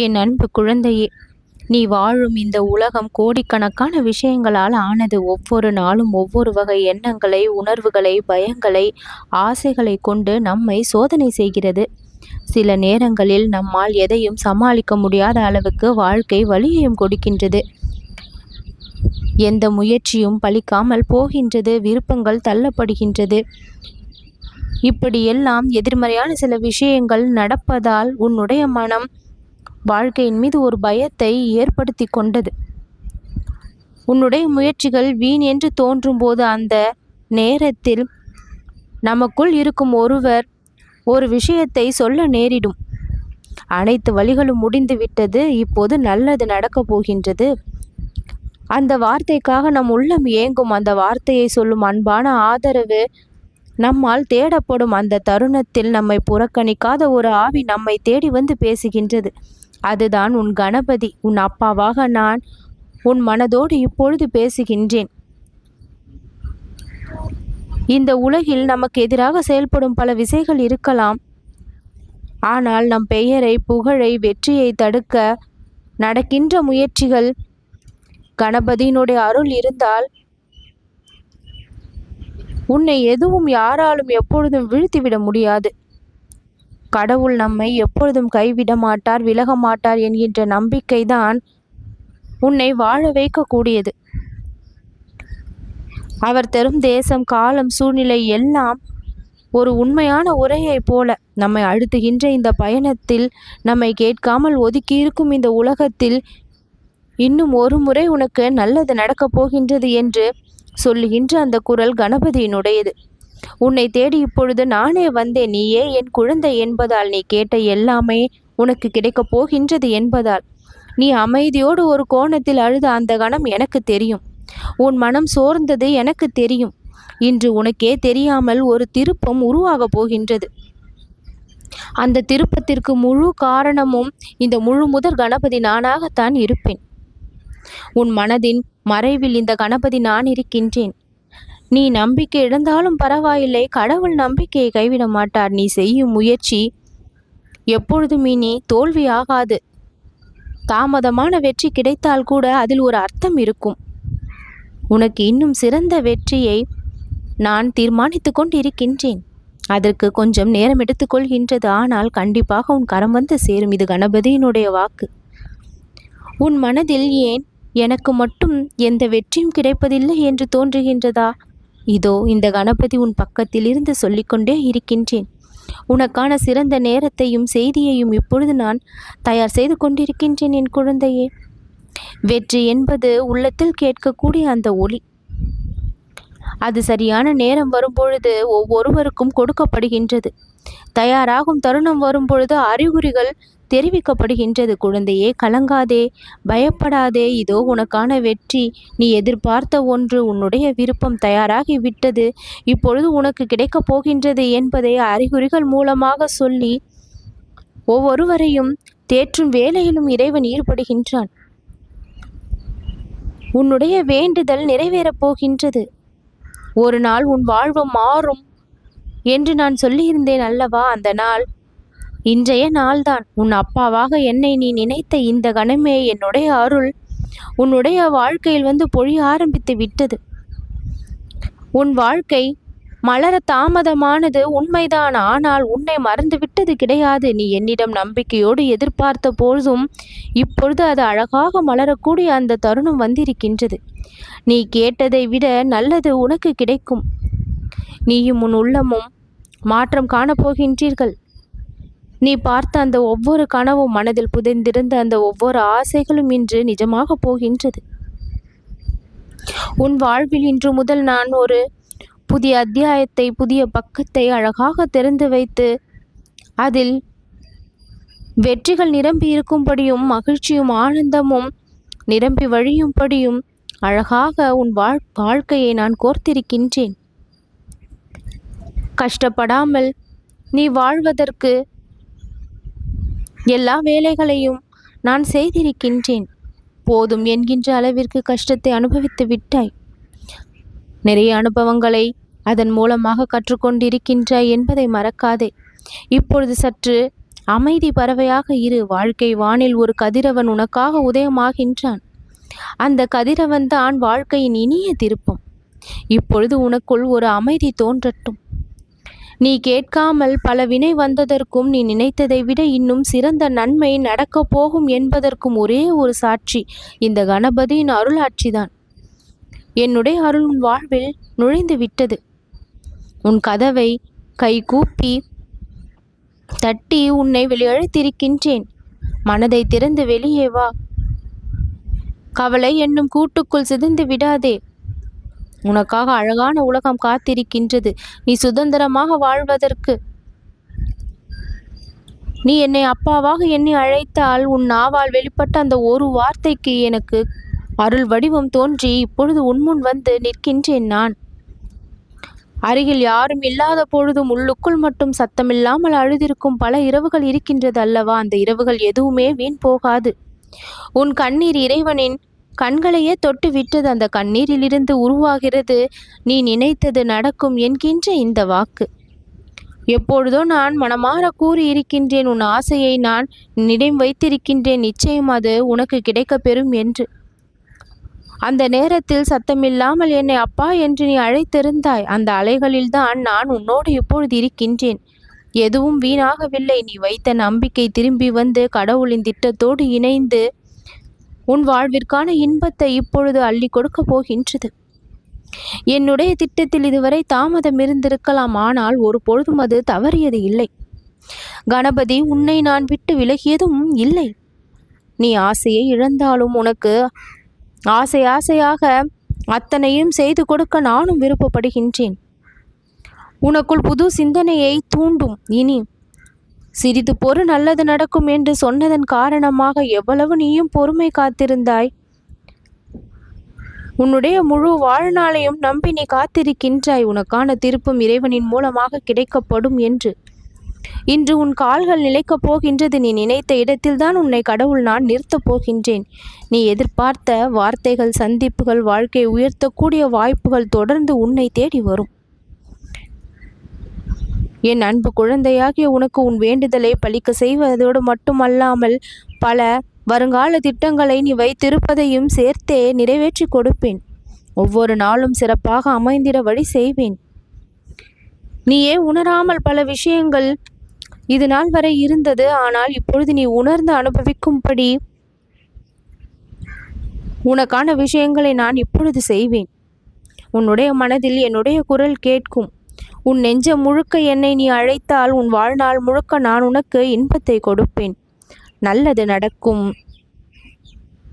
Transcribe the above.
என் அன்பு குழந்தையே, நீ வாழும் இந்த உலகம் கோடிக்கணக்கான விஷயங்களால் ஆனது. ஒவ்வொரு நாளும் ஒவ்வொரு வகை எண்ணங்களை, உணர்வுகளை, பயங்களை, ஆசைகளை கொண்டு நம்மை சோதனை செய்கிறது. சில நேரங்களில் நம்மால் எதையும் சமாளிக்க முடியாத அளவுக்கு வாழ்க்கை வலியையும் கொடுக்கின்றது. எந்த முயற்சியும் பலிக்காமல் போகின்றது. விருப்பங்கள் தள்ளப்படுகின்றது. இப்படியெல்லாம் எதிர்மறையான சில விஷயங்கள் நடப்பதால் உன்னுடைய மனம் வாழ்க்கையின் மீது ஒரு பயத்தை ஏற்படுத்தி கொண்டது. உன்னுடைய முயற்சிகள் வீண் என்று தோன்றும் போது அந்த நேரத்தில் நமக்குள் இருக்கும் ஒருவர் ஒரு விஷயத்தை சொல்ல நேரிடும். அனைத்து வழிகளும் முடிந்து விட்டது, இப்போது நல்லது நடக்கப் போகின்றது. அந்த வார்த்தைக்காக நம் உள்ளம் ஏங்கும். அந்த வார்த்தையை சொல்லும் அன்பான ஆதரவு நம்மால் தேடப்படும். அந்த தருணத்தில் நம்மை புறக்கணிக்காத ஒரு ஆவி நம்மை தேடி வந்து பேசுகின்றது. அதுதான் உன் கணபதி. உன் அப்பாவாக நான் உன் மனதோடு இப்பொழுது பேசுகின்றேன். இந்த உலகில் நமக்கு எதிராக செயல்படும் பல விசைகள் இருக்கலாம். ஆனால் நம் பெயரை, புகழை, வெற்றியை தடுக்க நடக்கின்ற முயற்சிகள் கணபதியினுடைய அருள் இருந்தால் உன்னை எதுவும் யாராலும் எப்பொழுதும் வீழ்த்திவிட முடியாது. கடவுள் நம்மை எப்பொழுதும் கைவிட மாட்டார், விலக மாட்டார் என்கின்ற நம்பிக்கைதான் உன்னை வாழ வைக்கக்கூடியது. அவர் தரும் தேசம், காலம், சூழ்நிலை எல்லாம் ஒரு உண்மையான உரையை போல நம்மை அழுத்துகின்ற இந்த பயணத்தில், நம்மை கேட்காமல் ஒதுக்கியிருக்கும் இந்த உலகத்தில் இன்னும் ஒரு முறை உனக்கு நல்லது நடக்கப் போகின்றது என்று சொல்லுகின்ற அந்த குரல் கணபதியினுடையது. உன்னை தேடி இப்பொழுது நானே வந்தேன். நீயே என் குழந்தை என்பதால், நீ கேட்ட எல்லாமே உனக்கு கிடைக்கப் போகின்றது என்பதால், நீ அமைதியோடு ஒரு கோணத்தில் அழுத அந்த கணம் எனக்கு தெரியும். உன் மனம் சோர்ந்தது எனக்கு தெரியும். இன்று உனக்கே தெரியாமல் ஒரு திருப்பம் உருவாகப் போகின்றது. அந்த திருப்பத்திற்கு முழு காரணமும் இந்த முழு முதற் கணபதி நானாகத்தான் இருப்பேன். உன் மனதின் மறைவில் இந்த கணபதி நான் இருக்கின்றேன். நீ நம்பிக்கை இழந்தாலும் பரவாயில்லை, கடவுள் நம்பிக்கையை கைவிட மாட்டார். நீ செய்யும் முயற்சி எப்பொழுதும் இனி தோல்வியாகாது. தாமதமான வெற்றி கிடைத்தால் கூட அதில் ஒரு அர்த்தம் இருக்கும். உனக்கு இன்னும் சிறந்த வெற்றியை நான் தீர்மானித்து கொண்டு இருக்கின்றேன். அதற்கு கொஞ்சம் நேரம் எடுத்துக்கொள்கின்றது. ஆனால் கண்டிப்பாக உன் கரம் வந்து சேரும். இது கணபதியினுடைய வாக்கு. உன் மனதில் ஏன் எனக்கு மட்டும் எந்த வெற்றியும் கிடைப்பதில்லை என்று தோன்றுகின்றதா? இதோ இந்த கணபதி உன் பக்கத்தில் இருந்து சொல்லிக்கொண்டே இருக்கின்றேன். உனக்கான சிறந்த நேரத்தையும் செய்தியையும் இப்பொழுது நான் தயார் செய்து கொண்டிருக்கின்றேன் என் குழந்தையே. வெற்றி என்பது உள்ளத்தில் கேட்கக்கூடிய அந்த ஒளி. அது சரியான நேரம் வரும்பொழுது ஒவ்வொருவருக்கும் கொடுக்கப்படுகின்றது. தயாராகும் தருணம் வரும்பொழுது அறிகுறிகள் தெரிவிக்கப்படுகின்றது. குழந்தையே, கலங்காதே, பயப்படாதே. இதோ உனக்கான வெற்றி. நீ எதிர்பார்த்த ஒன்று, உன்னுடைய விருப்பம் தயாராகி விட்டது. இப்பொழுது உனக்கு கிடைக்கப் போகின்றது என்பதை அறிகுறிகள் மூலமாக சொல்லி ஒவ்வொருவரையும் தேற்றும் வேலையிலும் இறைவன் ஈடுபடுகின்றான். உன்னுடைய வேண்டுதல் நிறைவேறப் போகின்றது. ஒரு நாள் உன் வாழ்வு மாறும் என்று நான் சொல்லியிருந்தேன் அல்லவா? அந்த நாள் இன்றைய நாள்தான். உன் அப்பாவாக என்னை நீ நினைத்த இந்த கணமே என்னுடைய அருள் உன்னுடைய வாழ்க்கையில் வந்து பொழிய ஆரம்பித்து விட்டது. உன் வாழ்க்கை மலர தாமதமானது உண்மைதான். ஆனால் உன்னை மறந்துவிட்டது கிடையாது. நீ என்னிடம் நம்பிக்கையோடு எதிர்பார்த்த போதும் இப்பொழுது அது அழகாக மலரக்கூடிய அந்த தருணம் வந்திருக்கின்றது. நீ கேட்டதை விட நல்லது உனக்கு கிடைக்கும். நீயும் உன் உள்ளமும் மாற்றம் காணப்போகின்றீர்கள். நீ பார்த்த அந்த ஒவ்வொரு கனவும், மனதில் புதைந்திருந்த அந்த ஒவ்வொரு ஆசைகளும் இன்று நிஜமாக போகின்றது. உன் வாழ்வில் இன்று முதல் நான் ஒரு புதிய அத்தியாயத்தை, புதிய பக்கத்தை அழகாக திறந்து வைத்து அதில் வெற்றிகள் நிரம்பி இருக்கும்படியும், மகிழ்ச்சியும் ஆனந்தமும் நிரம்பி வழியும்படியும் அழகாக உன் வாழ்க்கையை நான் கோர்த்திருக்கின்றேன். கஷ்டப்படாமல் நீ வாழ்வதற்கு எல்லா வேலைகளையும் நான் செய்திருக்கின்றேன். போதும் என்கின்ற அளவிற்கு கஷ்டத்தை அனுபவித்து விட்டாய். நிறைய அனுபவங்களை அதன் மூலமாக கற்றுக்கொண்டிருக்கின்றாய் என்பதை மறக்காதே. இப்பொழுது சற்று அமைதி பறவையாக இரு. வாழ்க்கை வானில் ஒரு கதிரவன் உனக்காக உதயமாகின்றான். அந்த கதிரவன் தான் வாழ்க்கையின் இனிய திருப்பம். இப்பொழுது உனக்குள் ஒரு அமைதி தோன்றட்டும். நீ கேட்காமல் பல வினை வந்ததற்கும் நீ நினைத்ததை விட இன்னும் சிறந்த நன்மை நடக்கப் போகும் என்பதற்கும் ஒரே ஒரு சாட்சி இந்த கணபதியின் அருளாட்சிதான். என்னுடைய அருள் உன் வாழ்வில் நுழைந்து விட்டது. உன் கதவை கை கூப்பி தட்டி உன்னை வெளியழைத்திருக்கின்றேன். மனதை திறந்து வெளியே வா. கவலை என்னும் கூட்டுக்குள் சிதைந்து விடாதே. உனக்காக அழகான உலகம் காத்திருக்கின்றது. நீ சுதந்திரமாக வாழ்வதற்கு. நீ என்னை அப்பாவாக எண்ணி அழைத்தால் உன் நாவால் வெளிப்பட்ட அந்த ஒரு வார்த்தைக்கு எனக்கு அருள் வடிவம் தோன்றி இப்பொழுது உன்முன் வந்து நிற்கின்றேன் நான். அருகில் யாரும் இல்லாத பொழுதும் உள்ளுக்குள் மட்டும் சத்தமில்லாமல் அழுதிருக்கும் பல இரவுகள் இருக்கின்றது அல்லவா? அந்த இரவுகள் எதுவுமே வீண் போகாது. உன் கண்ணீர் இறைவனின் கண்களையே தொட்டு விட்டது. அந்த கண்ணீரிலிருந்து உருவாகிறது நீ நினைத்தது நடக்கும் என்கின்ற இந்த வாக்கு. எப்பொழுதோ நான் மனமாற கூறி இருக்கின்றேன். உன் ஆசையை நான் நினைவு வைத்திருக்கின்றேன். நிச்சயம் அது உனக்கு கிடைக்க பெறும் என்று. அந்த நேரத்தில் சத்தமில்லாமல் என்னை அப்பா என்று நீ அழைத்திருந்தாய். அந்த அலைகளில்தான் நான் உன்னோடு இப்பொழுது இருக்கின்றேன். எதுவும் வீணாகவில்லை. நீ வைத்த நம்பிக்கை திரும்பி வந்து கடவுளின் திட்டத்தோடு இணைந்து உன் வாழ்விற்கான இன்பத்தை இப்பொழுது அள்ளி கொடுக்க போகின்றது. என்னுடைய திட்டத்தில் இதுவரை தாமதம் இருந்திருக்கலாம், ஆனால் ஒரு பொழுதும் அது தவறியது இல்லை. கணபதி உன்னை நான் விட்டு விலகியதும் இல்லை. நீ ஆசையை இழந்தாலும் உனக்கு ஆசையாக அத்தனையும் செய்து கொடுக்க நானும் விருப்பப்படுகின்றேன். உனக்குள் புது சிந்தனையை தூண்டும். இனி சிறிது பொறு, நல்லது நடக்கும் என்று சொன்னதன் காரணமாக எவ்வளவு நீயும் பொறுமை காத்திருந்தாய். உன்னுடைய முழு வாழ்நாளையும் நம்பி நீ காத்திருக்கின்றாய். உனக்கான திருப்பும் இறைவனின் மூலமாக கிடைக்கப்படும் என்று. இன்று உன் கால்கள் நிலைக்கப் போகின்றது. நீ நினைத்த இடத்தில்தான் உன்னை கடவுள் நான் நிறுத்தப் போகின்றேன். நீ எதிர்பார்த்த வார்த்தைகள், சந்திப்புகள், வாழ்க்கையை உயர்த்தக்கூடிய வாய்ப்புகள் தொடர்ந்து உன்னை தேடி வரும். என் அன்பு குழந்தையாகிய உனக்கு உன் வேண்டுதலை பலிக்க செய்வதோடு மட்டுமல்லாமல் பல வருங்கால திட்டங்களை நீ வைத்திருப்பதையும் சேர்த்தே நிறைவேற்றி கொடுப்பேன். ஒவ்வொரு நாளும் சிறப்பாக அமைந்திட வழி செய்வேன். நீயே உணராமல் பல விஷயங்கள் இது நாள் வரை இருந்தது. ஆனால் இப்பொழுது நீ உணர்ந்து அனுபவிக்கும்படி உனக்கான விஷயங்களை நான் இப்பொழுது செய்வேன். உன்னுடைய மனதில் என்னுடைய குரல் கேட்கும். உன் நெஞ்சம் முழுக்க என்னை நீ அழைத்தால் உன் வாழ்நாள் முழுக்க நான் உனக்கு இன்பத்தை கொடுப்பேன். நல்லது நடக்கும்.